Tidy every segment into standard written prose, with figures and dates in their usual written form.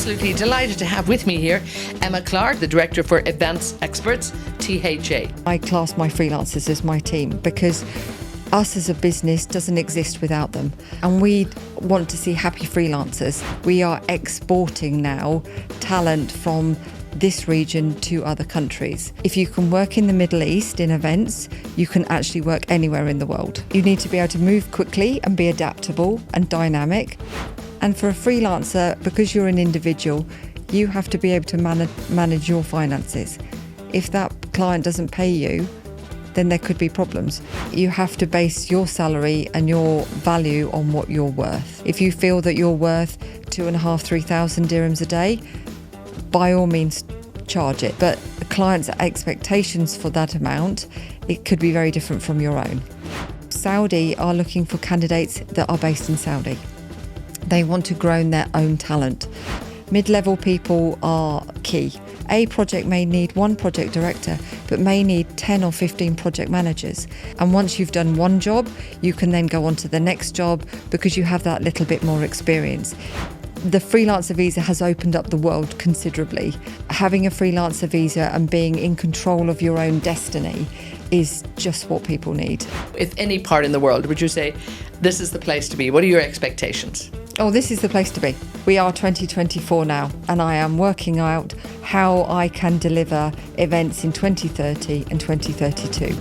absolutely delighted to have with me here Emma Clark, the Director for Events Experts, THA. I class my freelancers as my team because us as a business doesn't exist without them. And we want to see happy freelancers. We are exporting now talent from this region to other countries. If you can work in the Middle East in events, you can actually work anywhere in the world. You need to be able to move quickly and be adaptable and dynamic. And for a freelancer, because you're an individual, you have to be able to manage your finances. If that client doesn't pay you, then there could be problems. You have to base your salary and your value on what you're worth. If you feel that you're worth 2,500, 3,000 dirhams a day, by all means charge it. But the client's expectations for that amount, it could be very different from your own. Saudi are looking for candidates that are based in Saudi. They want to grow their own talent. Mid-level people are key. A project may need one project director, but may need 10 or 15 project managers. And once you've done one job, you can then go on to the next job because you have that little bit more experience. The freelancer visa has opened up the world considerably. Having a freelancer visa and being in control of your own destiny is just what people need. If any part in the world, would you say this is the place to be? What are your expectations? Oh, this is the place to be. We are 2024 now, and I am working out how I can deliver events in 2030 and 2032.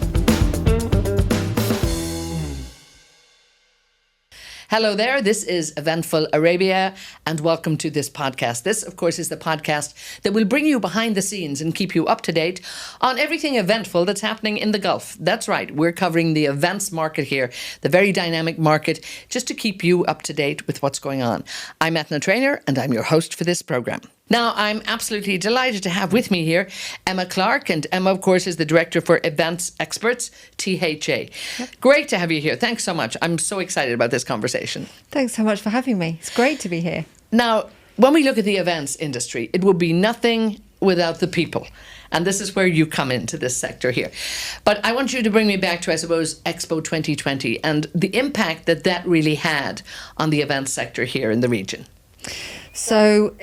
Hello there, this is Eventful Arabia and welcome to this podcast. This, of course, is the podcast that will bring you behind the scenes and keep you up to date on everything eventful that's happening in the Gulf. That's right, we're covering the events market here, the very dynamic market, just to keep you up to date with what's going on. I'm MENA trainer and I'm your host for this program. Now, I'm absolutely delighted to have with me here Emma Clark, and Emma, of course, is the Director for Events Experts, THA. Yep. Great to have you here. Thanks so much. I'm so excited about this conversation. Thanks so much for having me. It's great to be here. Now, when we look at the events industry, it would be nothing without the people. And this is where you come into this sector here. But I want you to bring me back to, I suppose, Expo 2020 and the impact that that really had on the events sector here in the region. So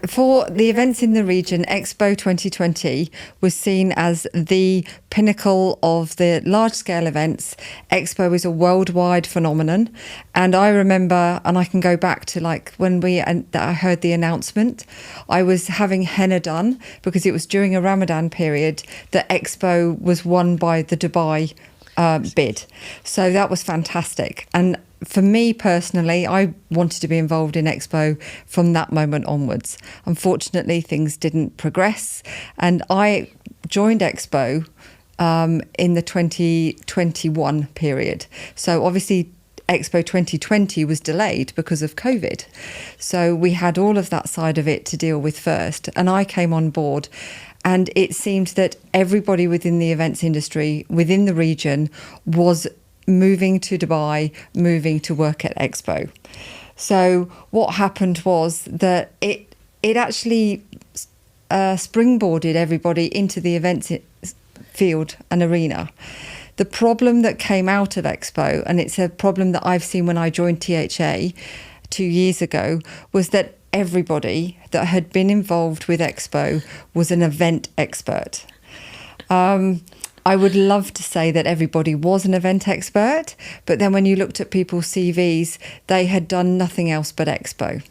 for the events in the region, Expo 2020 was seen as the pinnacle of the large-scale events. Expo is a worldwide phenomenon. And I remember, and I can go back to like when I heard the announcement, I was having henna done because it was during a Ramadan period that Expo was won by the Dubai bid. So that was fantastic. And for me personally, I wanted to be involved in Expo from that moment onwards. Unfortunately, things didn't progress, and I joined Expo in the 2021 period. So obviously, Expo 2020 was delayed because of COVID. So we had all of that side of it to deal with first, and I came on board. And it seemed that everybody within the events industry, within the region, was moving to Dubai, moving to work at Expo. So what happened was that it actually springboarded everybody into the events field and arena. The problem that came out of Expo, and it's a problem that I've seen when I joined THA 2 years ago, was that everybody that had been involved with Expo was an event expert. I would love to say that everybody was an event expert, but then when you looked at people's CVs, they had done nothing else but Expo.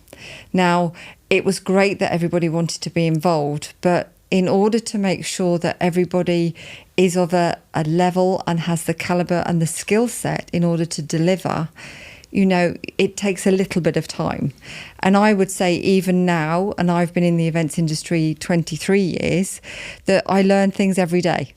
Now, it was great that everybody wanted to be involved, but in order to make sure that everybody is of a level and has the caliber and the skill set in order to deliver, you know, it takes a little bit of time. And I would say even now, and I've been in the events industry 23 years, that I learn things every day.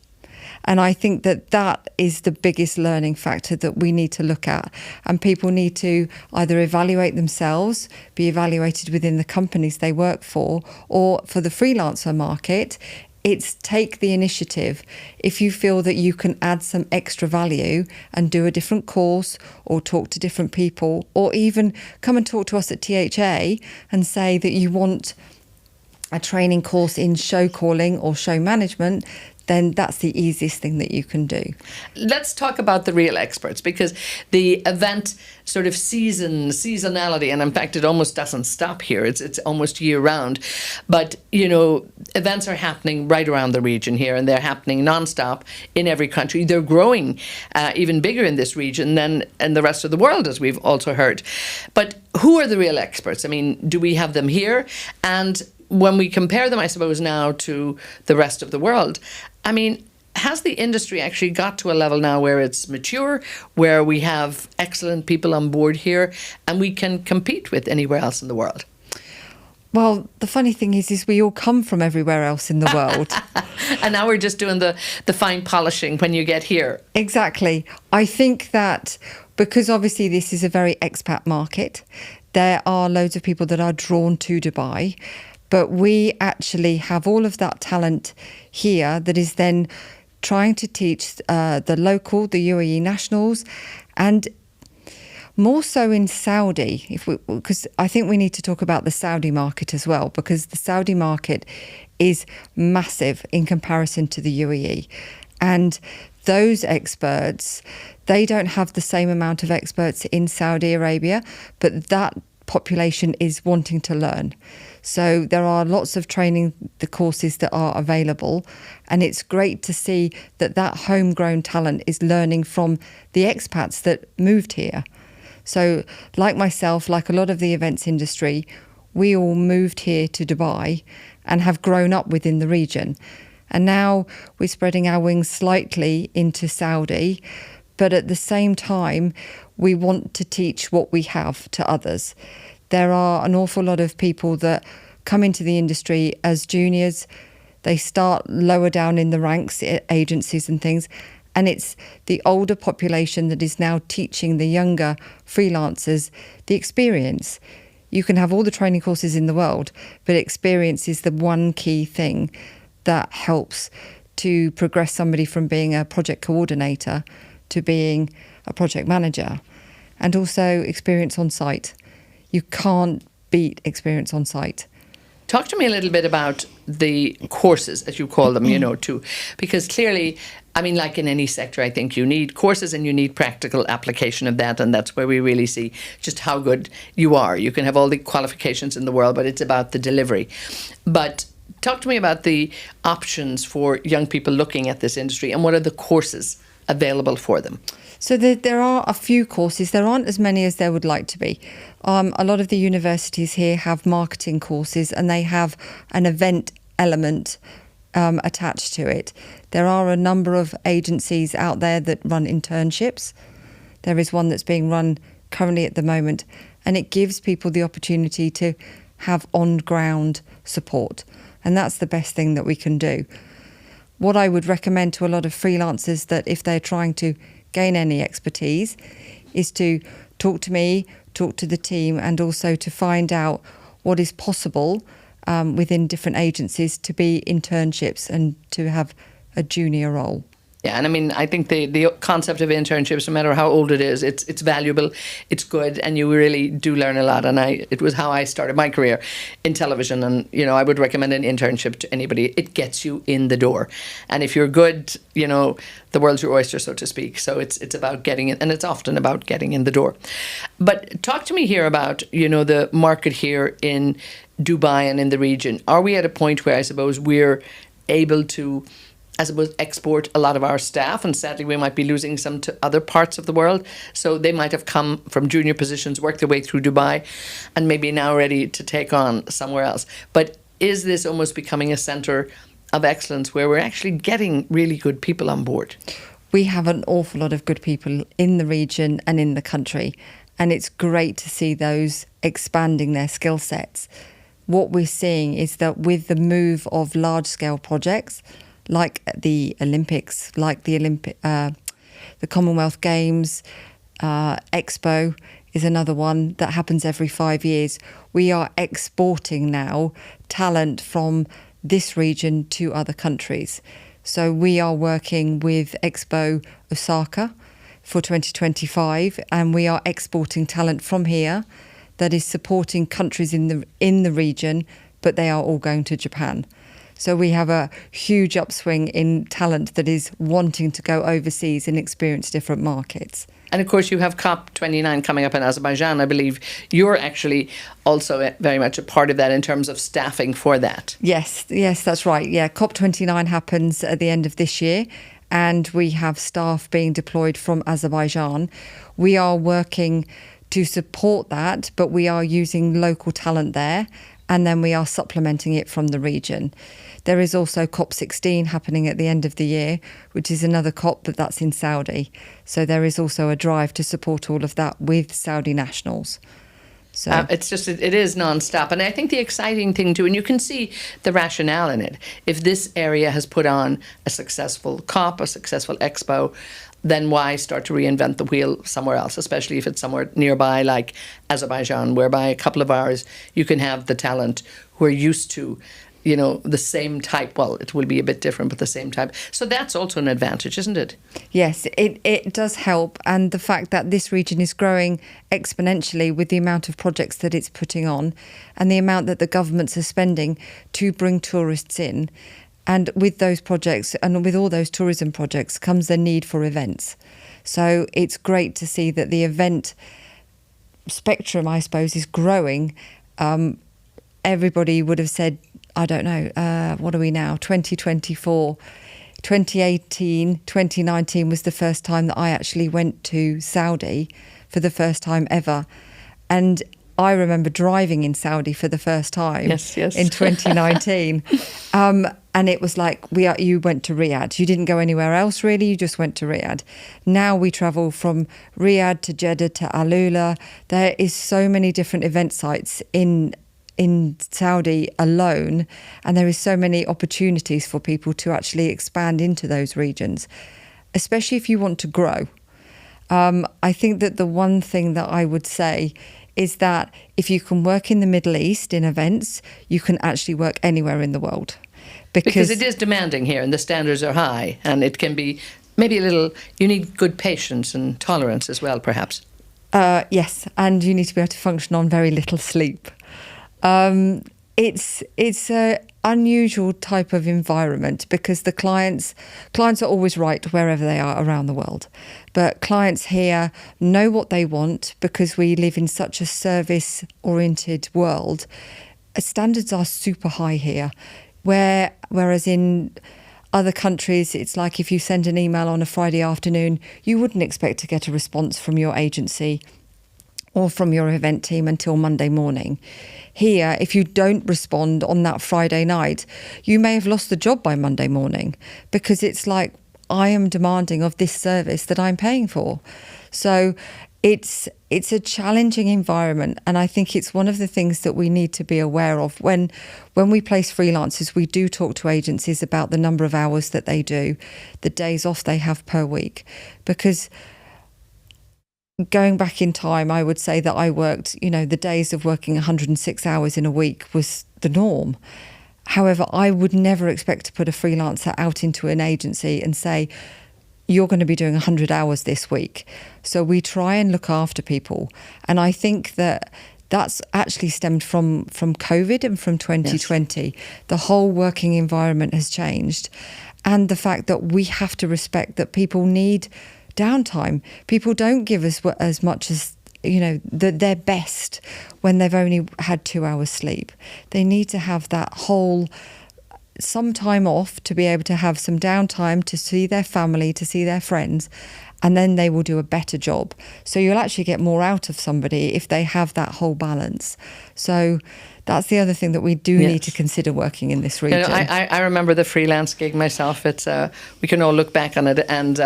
And I think that that is the biggest learning factor that we need to look at. And people need to either evaluate themselves, be evaluated within the companies they work for, or for the freelancer market, it's take the initiative. If you feel that you can add some extra value and do a different course or talk to different people, or even come and talk to us at THA and say that you want a training course in show calling or show management, then that's the easiest thing that you can do. Let's talk about the real experts, because the event sort of seasonality, and in fact it almost doesn't stop here, it's almost year round, but events are happening right around the region here, and they're happening non-stop in every country. They're growing even bigger in this region than in the rest of the world, as we've also heard. But who are the real experts? I mean, do we have them here? And when we compare them, I suppose, now to the rest of the world, I mean, has the industry actually got to a level now where it's mature, where we have excellent people on board here and we can compete with anywhere else in the world? Well, the funny thing is we all come from everywhere else in the world. And now we're just doing the fine polishing when you get here. Exactly. I think that because obviously this is a very expat market, there are loads of people that are drawn to Dubai, but we actually have all of that talent here that is then trying to teach the UAE nationals, and more so in Saudi, because I think we need to talk about the Saudi market as well, because the Saudi market is massive in comparison to the UAE. And those experts, they don't have the same amount of experts in Saudi Arabia, but that population is wanting to learn. So there are lots of training, the courses that are available, and it's great to see that homegrown talent is learning from the expats that moved here. So like myself, like a lot of the events industry, we all moved here to Dubai and have grown up within the region. And now we're spreading our wings slightly into Saudi, but at the same time, we want to teach what we have to others. There are an awful lot of people that come into the industry as juniors. They start lower down in the ranks, agencies and things, and it's the older population that is now teaching the younger freelancers the experience. You can have all the training courses in the world, but experience is the one key thing that helps to progress somebody from being a project coordinator to being a project manager. And also experience on site. You can't beat experience on site. Talk to me a little bit about the courses, as you call them, too. Because clearly, I mean, like in any sector, I think you need courses and you need practical application of that. And that's where we really see just how good you are. You can have all the qualifications in the world, but it's about the delivery. But talk to me about the options for young people looking at this industry, and what are the courses available for them? So there are a few courses. There aren't as many as there would like to be. A lot of the universities here have marketing courses, and they have an event element attached to it. There are a number of agencies out there that run internships. There is one that's being run currently at the moment, and it gives people the opportunity to have on-ground support. And that's the best thing that we can do. What I would recommend to a lot of freelancers, that if they're trying to gain any expertise, is to talk to me, talk to the team, and also to find out what is possible within different agencies to be internships and to have a junior role. Yeah, and I mean, I think the concept of internships, no matter how old it is, it's valuable, it's good, and you really do learn a lot. And it was how I started my career in television, and I would recommend an internship to anybody. It gets you in the door, and if you're good, the world's your oyster, so to speak. So it's about getting in, and it's often about getting in the door. But talk to me here about the market here in Dubai and in the region. Are we at a point where I suppose we're able to, export a lot of our staff, and sadly we might be losing some to other parts of the world? So they might have come from junior positions, worked their way through Dubai, and maybe now ready to take on somewhere else. But is this almost becoming a centre of excellence where we're actually getting really good people on board? We have an awful lot of good people in the region and in the country, and it's great to see those expanding their skill sets. What we're seeing is that with the move of large-scale projects, like the Olympics, like the Commonwealth Games, Expo is another one that happens every 5 years. We are exporting now talent from this region to other countries. So we are working with Expo Osaka for 2025, and we are exporting talent from here that is supporting countries in the region, but they are all going to Japan. So we have a huge upswing in talent that is wanting to go overseas and experience different markets. And of course, you have COP29 coming up in Azerbaijan. I believe you're actually also very much a part of that in terms of staffing for that. Yes, that's right. Yeah, COP29 happens at the end of this year, and we have staff being deployed from Azerbaijan. We are working to support that, but we are using local talent there, and then we are supplementing it from the region. There is also COP16 happening at the end of the year, which is another COP, but that's in Saudi. So there is also a drive to support all of that with Saudi nationals. So it is non-stop. And I think the exciting thing too, and you can see the rationale in it, if this area has put on a successful COP, a successful Expo, then why start to reinvent the wheel somewhere else, especially if it's somewhere nearby like Azerbaijan, whereby a couple of hours you can have the talent who are used to, the same type. Well, it will be a bit different, but the same type. So that's also an advantage, isn't it? Yes, it does help. And the fact that this region is growing exponentially with the amount of projects that it's putting on and the amount that the governments are spending to bring tourists in. And with those projects and with all those tourism projects comes the need for events. So it's great to see that the event spectrum, I suppose, is growing. Everybody would have said, I don't know, what are we now? 2024, 2018, 2019 was the first time that I actually went to Saudi for the first time ever. And I remember driving in Saudi for the first time in 2019. And it was like, you went to Riyadh. You didn't go anywhere else, really. You just went to Riyadh. Now we travel from Riyadh to Jeddah to ILEA. There is so many different event sites in Saudi alone, and there is so many opportunities for people to actually expand into those regions, especially if you want to grow. I think that the one thing that I would say is that if you can work in the Middle East in events, you can actually work anywhere in the world. Because it is demanding here and the standards are high, and it can be maybe you need good patience and tolerance as well, perhaps. Yes, and you need to be able to function on very little sleep. It's a unusual type of environment because the clients are always right wherever they are around the world. But clients here know what they want because we live in such a service-oriented world. Standards are super high here, whereas in other countries, it's like if you send an email on a Friday afternoon, you wouldn't expect to get a response from your agency or from your event team until Monday morning. Here, if you don't respond on that Friday night, you may have lost the job by Monday morning because it's like, I am demanding of this service that I'm paying for. So it's a challenging environment, and I think it's one of the things that we need to be aware of. When we place freelancers, we do talk to agencies about the number of hours that they do, the days off they have per week, because going back in time, I would say that I worked, the days of working 106 hours in a week was the norm. However, I would never expect to put a freelancer out into an agency and say, you're going to be doing 100 hours this week. So we try and look after people. And I think that that's actually stemmed from COVID and from 2020. Yes. The whole working environment has changed. And the fact that we have to respect that people need downtime. People don't give us as much as their best when they've only had 2 hours sleep. They need to have some time off to be able to have some downtime to see their family, to see their friends, and then they will do a better job. So you'll actually get more out of somebody if they have that whole balance. So that's the other thing that we do need to consider working in this region. I remember the freelance gig myself. It's we can all look back on it, and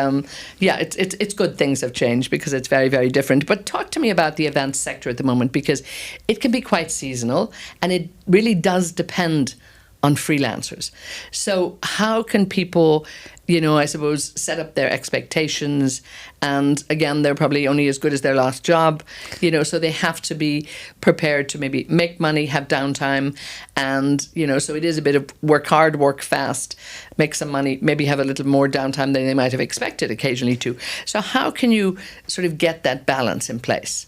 it's good things have changed because it's very, very different. But talk to me about the events sector at the moment, because it can be quite seasonal, and it really does depend on freelancers. So how can people, I suppose, set up their expectations? And again, they're probably only as good as their last job, so they have to be prepared to maybe make money, have downtime. And, so it is a bit of work hard, work fast, make some money, maybe have a little more downtime than they might have expected occasionally too. So how can you sort of get that balance in place?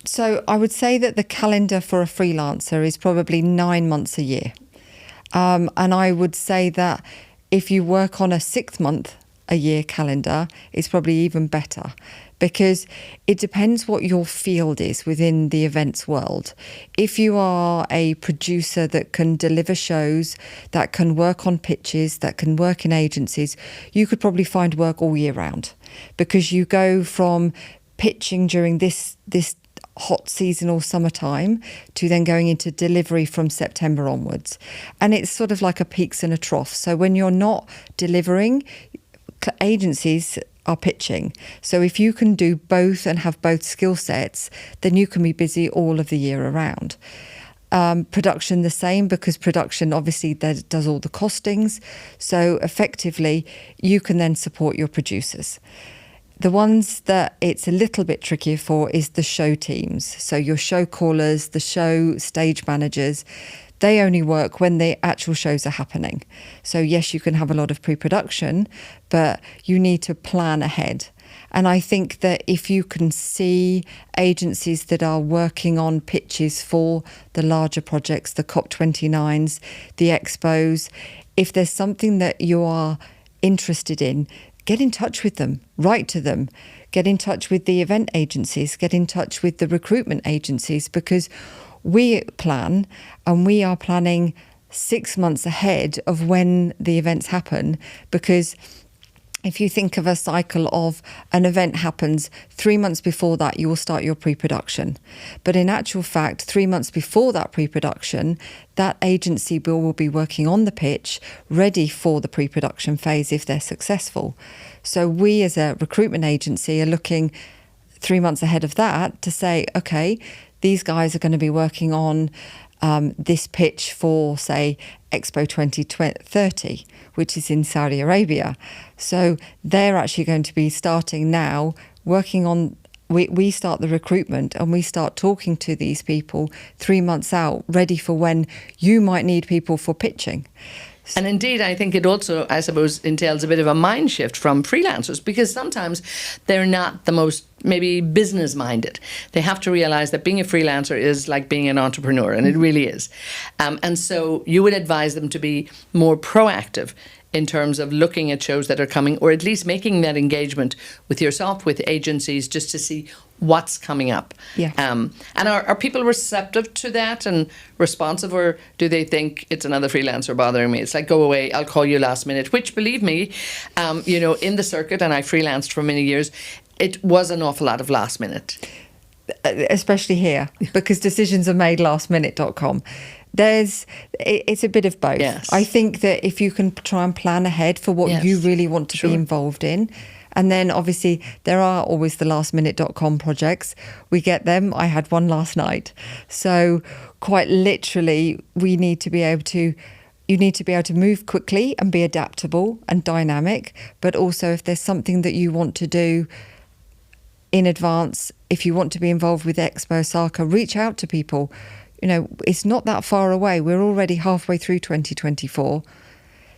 So I would say that the calendar for a freelancer is probably 9 months a year. And I would say that if you work on a 6-month a year calendar, it's probably even better, because it depends what your field is within the events world. If you are a producer that can deliver shows, that can work on pitches, that can work in agencies, you could probably find work all year round, because you go from pitching during this hot seasonal summertime to then going into delivery from September onwards. And it's sort of like a peaks and a trough. So when you're not delivering, agencies are pitching. So if you can do both and have both skill sets, then you can be busy all of the year around. Production the same, because production obviously does all the costings. So effectively, you can then support your producers. The ones that it's a little bit trickier for is the show teams. So your show callers, the show stage managers, they only work when the actual shows are happening. So yes, you can have a lot of pre-production, but you need to plan ahead. And I think that if you can see agencies that are working on pitches for the larger projects, the COP29s, the Expos, if there's something that you are interested in, get in touch with them, write to them, get in touch with the event agencies, get in touch with the recruitment agencies, because we plan, and we are planning 6 months ahead of when the events happen. Because if you think of a cycle of an event happens 3 months before that, you will start your pre-production. But in actual fact, 3 months before that pre-production, that agency will be working on the pitch, ready for the pre-production phase if they're successful. So we as a recruitment agency are looking 3 months ahead of that to say, okay, these guys are going to be working on this pitch for, say, Expo 2030, which is in Saudi Arabia. So they're actually going to be starting now, working on, we start the recruitment and we start talking to these people 3 months out, ready for when you might need people for pitching. And indeed, I think it also, I suppose, entails a bit of a mind shift from freelancers, because sometimes they're not the most maybe business minded. They have to realize that being a freelancer is like being an entrepreneur, and it really is. And so you would advise them to be more proactive in terms of looking at shows that are coming, or at least making that engagement with yourself, with agencies, just to see what's coming up. Yeah. And are people receptive to that and responsive, or do they think it's another freelancer bothering me? It's like, go away, I'll call you last minute, which, believe me, in the circuit, and I freelanced for many years, it was an awful lot of last minute. Especially here, because decisions are made lastminute.com. It's a bit of both. Yes. I think that if you can try and plan ahead for what you really want to be involved in, and then obviously there are always the lastminute.com projects. We get them. I had one last night. So quite literally, you need to be able to move quickly and be adaptable and dynamic, but also if there's something that you want to do in advance, if you want to be involved with Expo Osaka, reach out to people. It's not that far away. We're already halfway through 2024.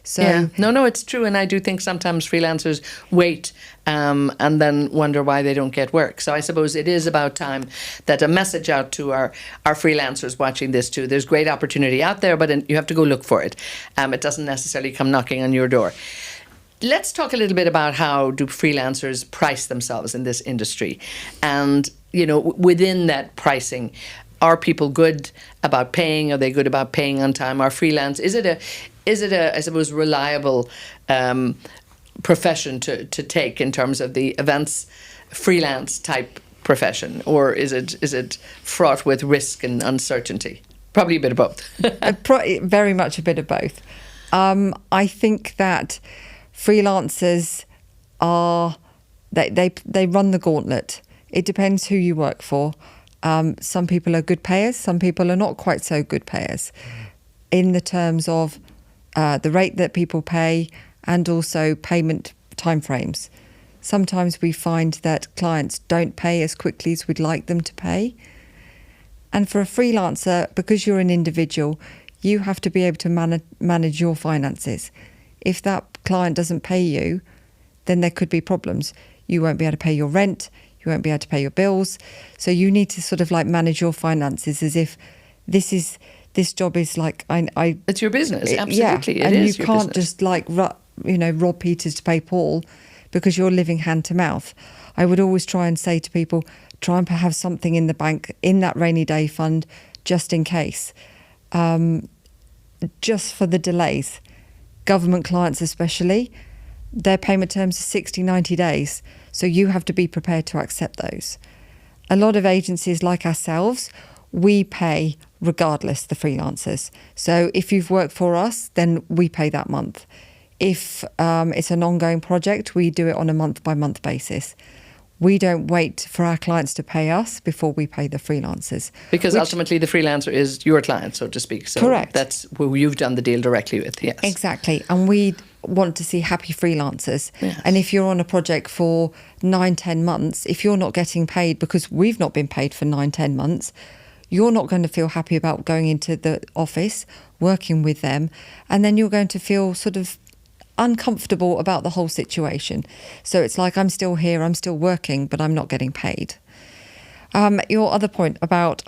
So yeah, no, it's true. And I do think sometimes freelancers wait and then wonder why they don't get work. So I suppose it is about time that a message out to our freelancers watching this too. There's great opportunity out there, but you have to go look for it. It doesn't necessarily come knocking on your door. Let's talk a little bit about how do freelancers price themselves in this industry. And, within that pricing, are people good about paying? Are they good about paying on time? Are freelance? Is it a I suppose, reliable profession to take in terms of the events freelance type profession, or is it fraught with risk and uncertainty? Probably a bit of both. Very much a bit of both. I think that freelancers they run the gauntlet. It depends who you work for. Some people are good payers, some people are not quite so good payers in the terms of the rate that people pay and also payment timeframes. Sometimes we find that clients don't pay as quickly as we'd like them to pay. And for a freelancer, because you're an individual, you have to be able to manage your finances. If that client doesn't pay you, then there could be problems. You won't be able to pay your rent, you won't be able to pay your bills. So you need to sort of like manage your finances as if this is this job is like, it's your business, absolutely. Yeah, it and is you your can't business. just like, rob Peters to pay Paul, because you're living hand to mouth. I would always try and say to people, try and have something in the bank, in that rainy day fund, just in case, just for the delays. Government clients especially, their payment terms are 60, 90 days. So you have to be prepared to accept those. A lot of agencies like ourselves, we pay regardless, the freelancers. So if you've worked for us, then we pay that month. If it's an ongoing project, we do it on a month-by-month basis. We don't wait for our clients to pay us before we pay the freelancers. Because ultimately the freelancer is your client, so to speak. So correct. That's who you've done the deal directly with, yes. Exactly. And we want to see happy freelancers. Yes. And if you're on a project for 9-10 months, if you're not getting paid because we've not been paid for 9-10 months, you're not going to feel happy about going into the office, working with them, and then you're going to feel sort of uncomfortable about the whole situation. So it's like, I'm still here, I'm still working, but I'm not getting paid. Your other point about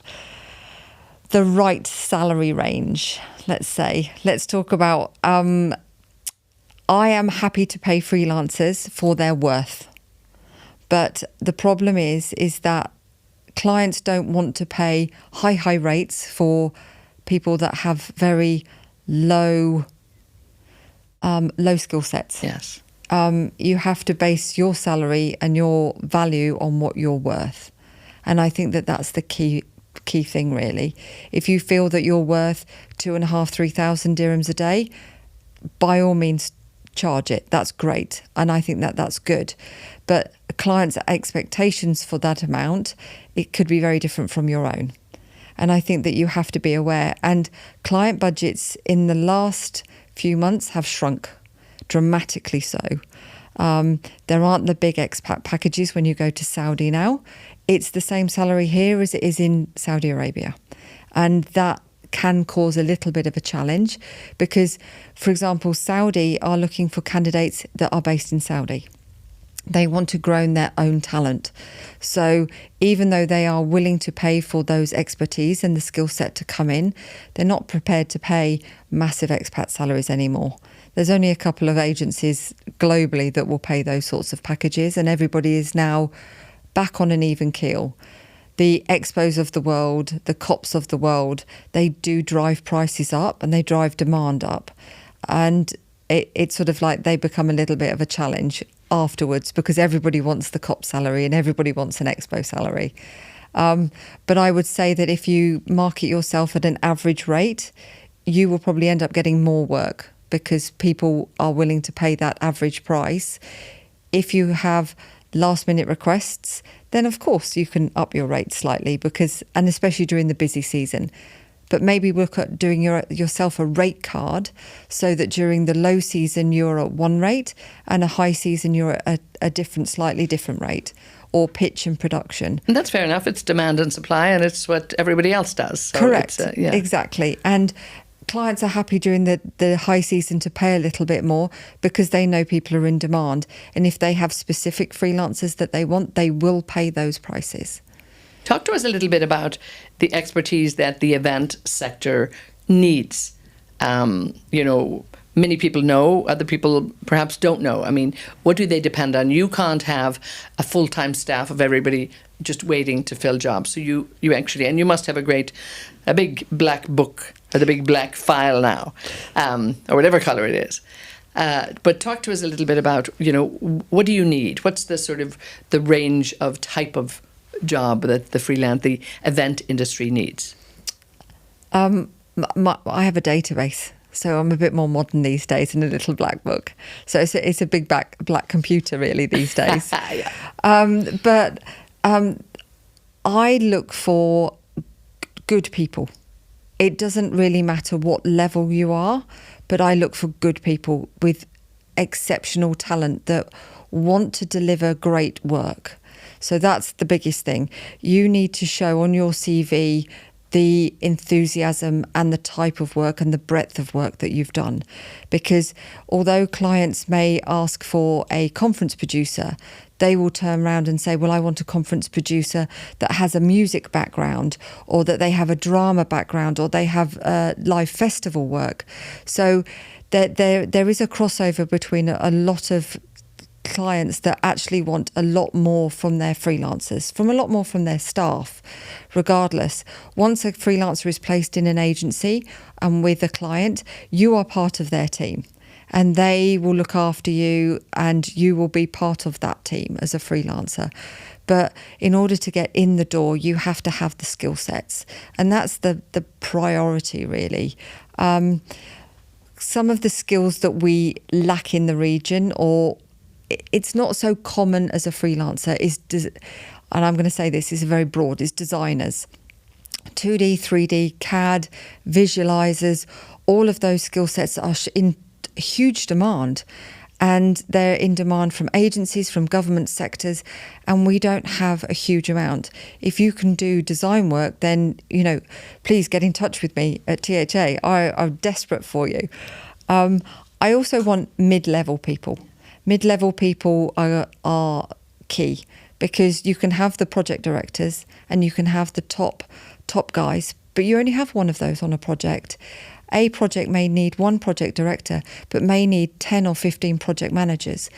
the right salary range, let's talk about, I am happy to pay freelancers for their worth. But the problem is that clients don't want to pay high rates for people that have very low skill sets. Yes. You have to base your salary and your value on what you're worth. And I think that that's the key thing, really. If you feel that you're worth 2,500-3,000 dirhams a day, by all means, charge it. That's great. And I think that that's good. But clients' expectations for that amount, it could be very different from your own. And I think that you have to be aware. And client budgets in the last few months have shrunk dramatically. So there aren't the big expat packages when you go to Saudi now. It's the same salary here as it is in Saudi Arabia, and that can cause a little bit of a challenge because, for example, Saudi are looking for candidates that are based in Saudi. They want to grow their own talent. So even though they are willing to pay for those expertise and the skill set to come in, they're not prepared to pay massive expat salaries anymore. There's only a couple of agencies globally that will pay those sorts of packages, and everybody is now back on an even keel. The Expos of the world, the COPs of the world, they do drive prices up and they drive demand up. And it's sort of like they become a little bit of a challenge afterwards because everybody wants the COP salary and everybody wants an Expo salary. But I would say that if you market yourself at an average rate, you will probably end up getting more work because people are willing to pay that average price. If you have last minute requests, then of course you can up your rate slightly and especially during the busy season. But maybe look at doing yourself a rate card so that during the low season you're at one rate and a high season you're at a slightly different rate, or pitch and production. And that's fair enough. It's demand and supply, and it's what everybody else does. So correct. Yeah. Exactly. And clients are happy during the high season to pay a little bit more because they know people are in demand. And if they have specific freelancers that they want, they will pay those prices. Talk to us a little bit about the expertise that the event sector needs. Many people know, other people perhaps don't know. I mean, what do they depend on? You can't have a full-time staff of everybody just waiting to fill jobs. So you actually, and you must have a big black book or the big black file now, or whatever color it is. But talk to us a little bit about, what do you need? What's the sort of the range of type of job that the event industry needs? I have a database, so I'm a bit more modern these days in a little black book. So it's a big black computer really these days. Yeah. But I look for good people. It doesn't really matter what level you are, but I look for good people with exceptional talent that want to deliver great work. So that's the biggest thing. You need to show on your CV the enthusiasm and the type of work and the breadth of work that you've done. Because although clients may ask for a conference producer, they will turn around and say, well, I want a conference producer that has a music background, or that they have a drama background, or they have live festival work. So there is a crossover between a lot of clients that actually want a lot more from their freelancers, from a lot more from their staff, regardless. Once a freelancer is placed in an agency and with a client, you are part of their team, and they will look after you, and you will be part of that team as a freelancer. But in order to get in the door, you have to have the skill sets, and that's the priority, really. Some of the skills that we lack in the region, or it's not so common as a freelancer, and I'm going to say this is very broad, is designers. 2D, 3D, CAD, visualizers, all of those skill sets are in huge demand, and they're in demand from agencies, from government sectors, and we don't have a huge amount. If you can do design work, then, please get in touch with me at THA. I'm desperate for you. I also want mid-level people. Mid-level people are key, because you can have the project directors and you can have the top guys, but you only have one of those on a project. A project may need one project director, but may need 10 or 15 project managers.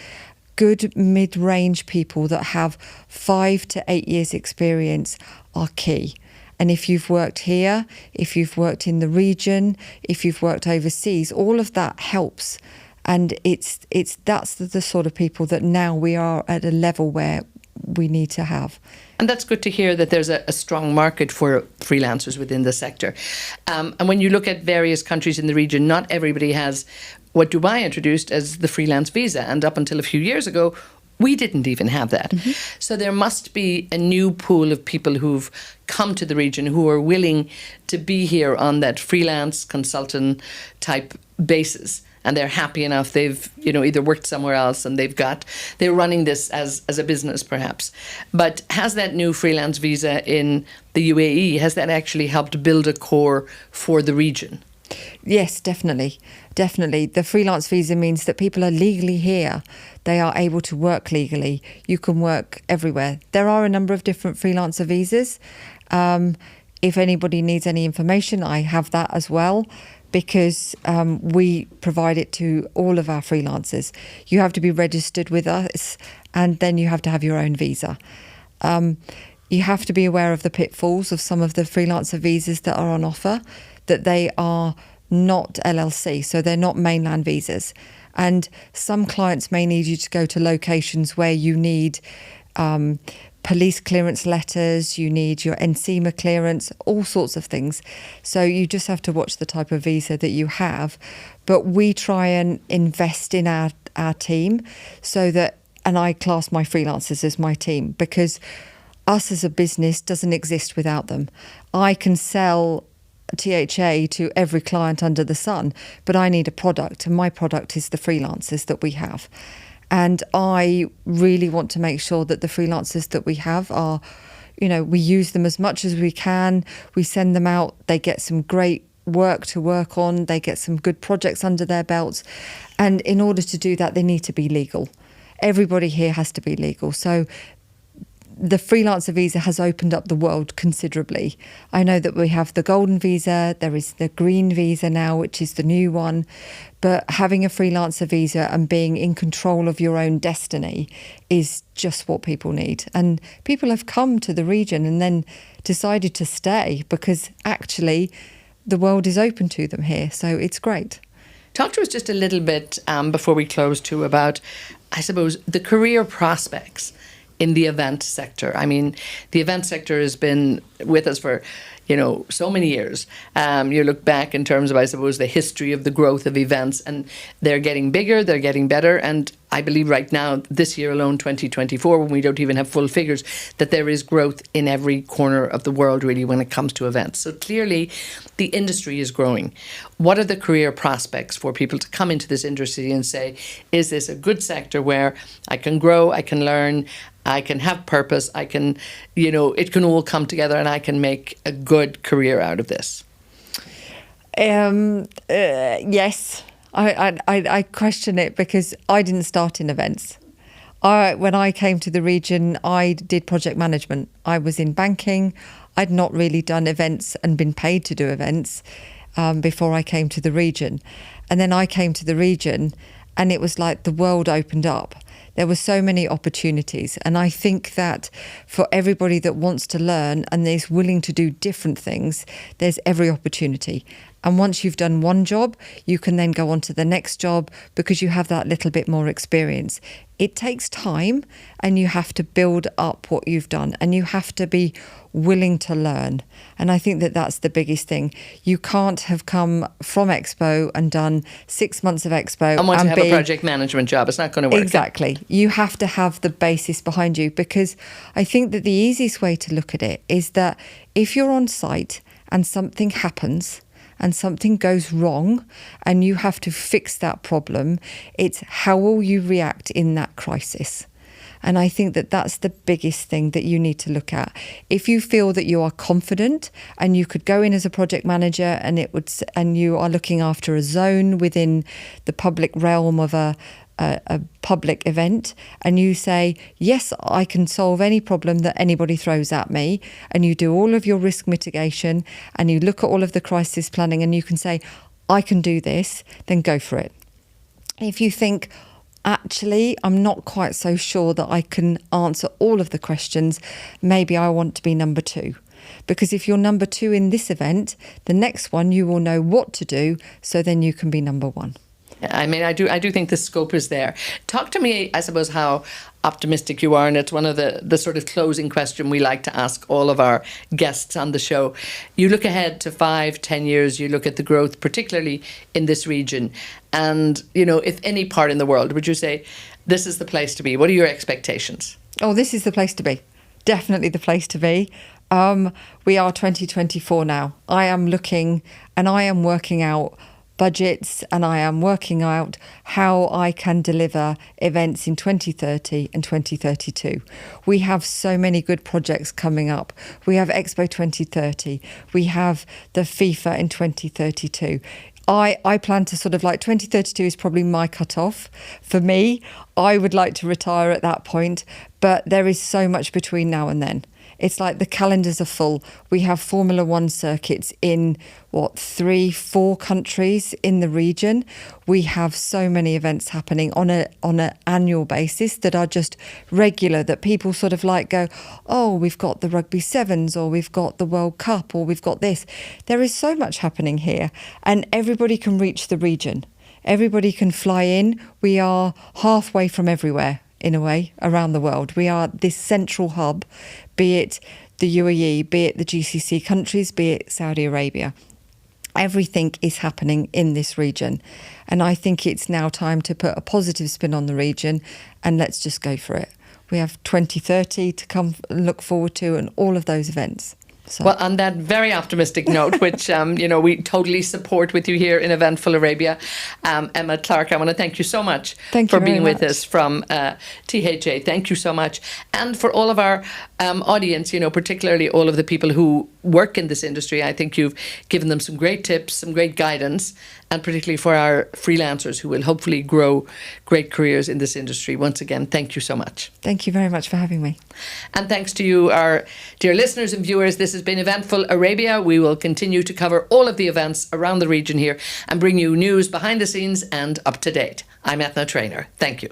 Good mid-range people that have 5 to 8 years experience are key. And if you've worked here, if you've worked in the region, if you've worked overseas, all of that helps. And that's the sort of people that now we are at a level where we need to have. And that's good to hear that there's a strong market for freelancers within the sector. And when you look at various countries in the region, not everybody has what Dubai introduced as the freelance visa. And up until a few years ago, we didn't even have that. Mm-hmm. So there must be a new pool of people who've come to the region who are willing to be here on that freelance consultant type basis. And they're happy enough. They've, either worked somewhere else and they're running this as a business perhaps. But has that new freelance visa in the UAE, has that actually helped build a core for the region? Yes, definitely. Definitely. The freelance visa means that people are legally here. They are able to work legally. You can work everywhere. There are a number of different freelancer visas. If anybody needs any information, I have that as well, because we provide it to all of our freelancers. You have to be registered with us, and then you have to have your own visa. You have to be aware of the pitfalls of some of the freelancer visas that are on offer, that they are not LLC, so they're not mainland visas. And some clients may need you to go to locations where you need police clearance letters, you need your NCMA clearance, all sorts of things. So you just have to watch the type of visa that you have. But we try and invest in our team, so that, and I class my freelancers as my team, because us as a business doesn't exist without them. I can sell THA to every client under the sun, but I need a product, and my product is the freelancers that we have. And I really want to make sure that the freelancers that we have are, we use them as much as we can. We send them out, they get some great work to work on, they get some good projects under their belts. And in order to do that, they need to be legal. Everybody here has to be legal. So the freelancer visa has opened up the world considerably. I know that we have the golden visa, there is the green visa now, which is the new one. But having a freelancer visa and being in control of your own destiny is just what people need. And people have come to the region and then decided to stay, because actually the world is open to them here. So it's great. Talk to us just a little bit before we close too about, I suppose, the career prospects in the event sector. I mean, the event sector has been with us for, so many years. You look back in terms of, I suppose, the history of the growth of events, and they're getting bigger, they're getting better. And I believe right now, this year alone, 2024, when we don't even have full figures, that there is growth in every corner of the world, really, when it comes to events. So clearly, the industry is growing. What are the career prospects for people to come into this industry and say, is this a good sector where I can grow, I can learn, I can have purpose, I can, it can all come together and I can make a good career out of this? Yes. I question it, because I didn't start in events. when I came to the region, I did project management. I was in banking. I'd not really done events and been paid to do events before I came to the region. And then I came to the region and it was like the world opened up. There were so many opportunities. And I think that for everybody that wants to learn and is willing to do different things, there's every opportunity. And once you've done one job, you can then go on to the next job because you have that little bit more experience. It takes time and you have to build up what you've done and you have to be willing to learn. And I think that that's the biggest thing. You can't have come from Expo and done 6 months of Expo and want to have a project management job. It's not going to work. Exactly. You have to have the basis behind you, because I think that the easiest way to look at it is that if you're on site and something happens and something goes wrong and you have to fix that problem, it's how will you react in that crisis? And I think that that's the biggest thing that you need to look at. If you feel that you are confident and you could go in as a project manager and you are looking after a zone within the public realm of a public event, and you say, yes, I can solve any problem that anybody throws at me, and you do all of your risk mitigation and you look at all of the crisis planning and you can say, I can do this, then go for it. If you think, actually, I'm not quite so sure that I can answer all of the questions, maybe I want to be number 2. Because if you're number 2 in this event, the next one you will know what to do, so then you can be number 1. I mean, I do think the scope is there. Talk to me, I suppose, how optimistic you are, and it's one of the sort of closing question we like to ask all of our guests on the show. You look ahead to 5-10 years, you look at the growth, particularly in this region, and, you know, if any part in the world, would you say this is the place to be? What are your expectations? Oh, this is the place to be. Definitely the place to be. We are 2024 now. I am looking and I am working out budgets, and I am working out how I can deliver events in 2030 and 2032. We have so many good projects coming up. We have Expo 2030. We have the FIFA in 2032. I plan to sort of, like, 2032 is probably my cutoff. For me, I would like to retire at that point, but there is so much between now and then. It's like the calendars are full. We have Formula One circuits in, 3-4 countries in the region. We have so many events happening on an annual basis that are just regular, that people sort of like go, oh, we've got the Rugby Sevens, or we've got the World Cup, or we've got this. There is so much happening here, and everybody can reach the region. Everybody can fly in. We are halfway from everywhere, in a way, around the world. We are this central hub, be it the UAE, be it the GCC countries, be it Saudi Arabia. Everything is happening in this region. And I think it's now time to put a positive spin on the region, and let's just go for it. We have 2030 to come look forward to, and all of those events. So. Well, on that very optimistic note, which, we totally support with you here in Eventful Arabia, Emma Clark, I want to thank you so much for being with us from THA. Thank you so much. And for all of our audience, particularly all of the people who work in this industry, I think you've given them some great tips, some great guidance, and particularly for our freelancers who will hopefully grow great careers in this industry. Once again, thank you so much. Thank you very much for having me. And thanks to you, our dear listeners and viewers. This has been Eventful Arabia. We will continue to cover all of the events around the region here and bring you news behind the scenes and up to date. I'm Ethna Trainer. Thank you.